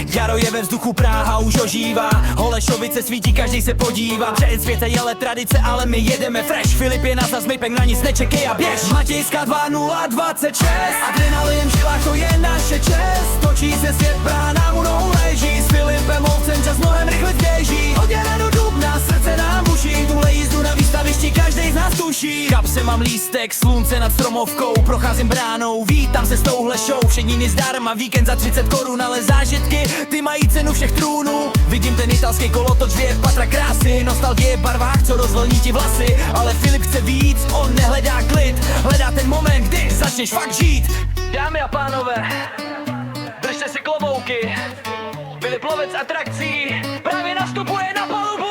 Jaro je ve vzduchu, Praha už ožívá. Holešovice svítí, každý se podívá. Před světe jele tradice, ale my jedeme fresh. Filip je na zazmypek, na nic nečekej a běž. Matějská 2026, adrenalin v žilách, to je naše čest. Točí se svět, Praha nám u nohou leží. S Filipem Lovcem čas mnohem rychle běží. Od jara do dubna srdce nám buší. Tuhle jízdu na výstavišti každej z nás tuší. V kapse mám lístek, slunce nad stromovkou. Procházím bránou, vítám se s touhle show. Všedniny zdarma, víkend za 30 korun, ale zážitky, ty mají cenu všech trůnů. Vidím ten italský kolotoč, dvě patra krásy. Nostalgie v barvách, co rozvlní ti vlasy. Ale Filip chce víc, on nehledá klid. Hledá ten moment, kdy začneš fakt žít. Dámy a pánové, držte si klobouky. Filip Lovec atrakcí právě nastupuje na palubu.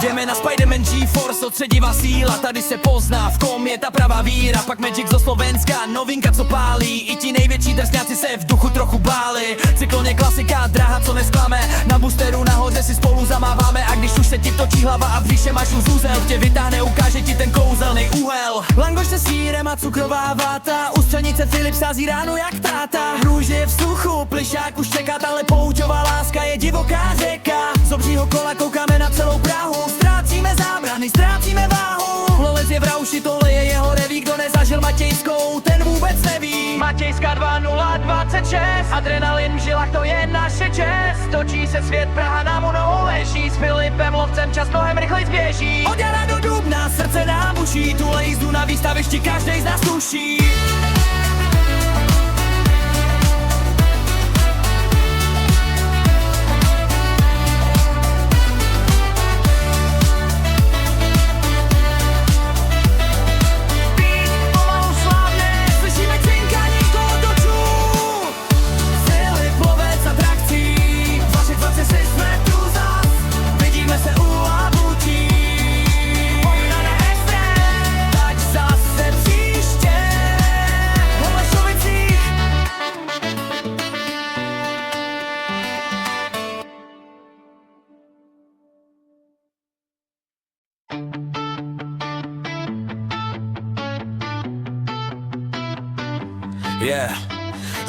Jdeme na Spiderman G-Force, odředivá síla, tady se pozná, v kom je ta pravá víra. Pak Magic zo Slovenska, novinka co pálí. I ti největší drsňáci se v duchu trochu báli. Cyklon je klasika, dráha co nesklame. Na boosteru nahoře si spolu zamáváme. A když už se ti točí hlava a v břiše máš zúzel, tě vytáhne, ukáže ti ten kouzelný úhel. Langoš se sýrem a cukrová váta. U střanice Filip sází ráno jak táta. Růže je v vzduchu, plišák už čeká, ale pouťová láska je divoká řeka. Z obřího kola koukáme na celou Prahu. Ztrácíme zábrany, ztrácíme váhu. Lovec je v rauši, tohle je jeho reví. Kdo nezažil Matějskou, ten vůbec neví. Matějská 2026, adrenalin v žilách, to je naše čest. Točí se svět, Praha nám u nohou leží. S Filipem Lovcem čas mnohem rychleji běží. Od jara do dubna srdce nám buší. Tuhle jízdu na výstavišti každej z nás tuší.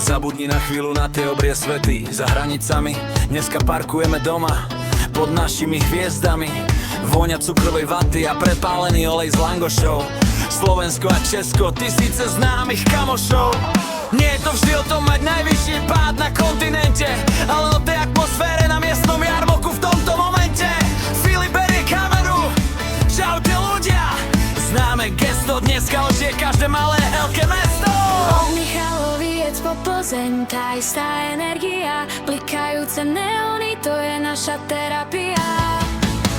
Zabudni na chvíľu na tie obrie svety za hranicami. Dneska parkujeme doma pod našimi hviezdami. Vôňa cukrovej vaty a prepálený olej z langošov. Slovensko a Česko, tisíce známych kamošov. Nie je to vždy o tom mať najvyšší pád na kontinente, ale o tej atmosfére na miestnom jarmoku v tomto momente. Filip berie kameru, čaute ľudia. Známe gesto, dneska už je každé malé veľké mesto. Od Michaloviec po Plzeň, tá istá energia. Blikajúce neóny, to je naša terapia.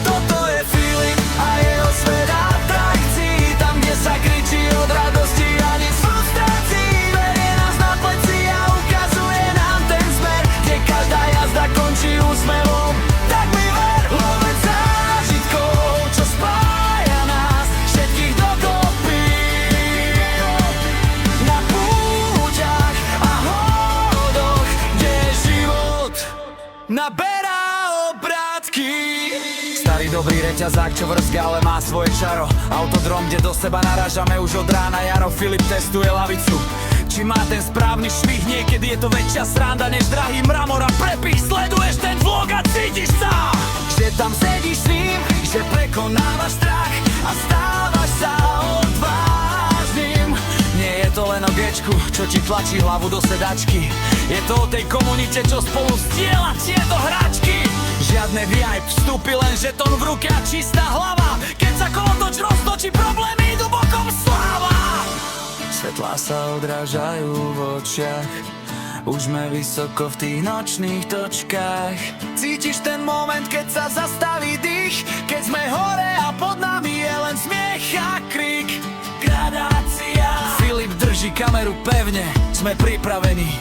Toto je Filip a jeho svet atrakcií. Tam, kde sa kričí od radosti a nic frustrácií. Berie nás na pleci a ukazuje nám ten smer, kde každá jazda končí úsmevom. Tak mi ver, lovec zážitkov, čo spája nás všetkých dokopy. Na púťach a hodoch, kde život naberá obrátky. Starý dobrý reťazák, čo vrzga, ale má svoje čaro. Autodrom, kde do seba narážame už od rána jaro. Filip testuje lavicu, či má ten správny švih. Niekedy je to väčšia sranda než drahý mramor a prepich. Sleduješ ten vlog a cítiš sa, že tam sedíš s ním, že prekonávaš strach a stávaš sa odvážnym. Nie je to len o gečku, čo ti tlačí hlavu do sedačky. Je to o tej komunite, čo spolu zdieľa tieto hračky. Žiadne VIP vstupy, len žetón v ruke a čistá hlava. Keď sa kolotoč roztočí, problémy idú bokom, sláva. Svetlá sa odrážajú v očiach, už sme vysoko v tých nočných točkách. Cítiš ten moment, keď sa zastaví dých, keď sme hore a pod nami je len smiech a krik. Gradácia. Filip drží kameru pevne, sme pripravení.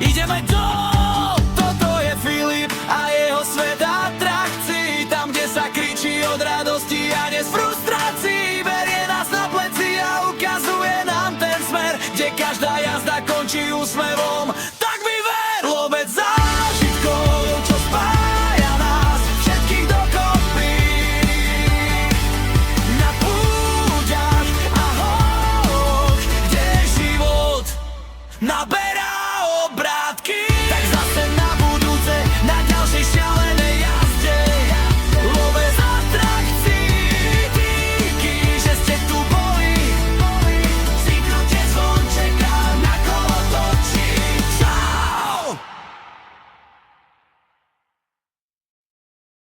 Ideme dole. Toto je Filip a jeho svet atrakcií. Tam, kde sa kričí od radosti a nie z frustrácií. Berie nás na pleci a ukazuje nám ten smer, kde každá jazda končí úsmevom. Tak mi ver, lovec zážitkov, čo spája nás všetkých dokopy. Na púťach a holoch, kde život naberá obrátky.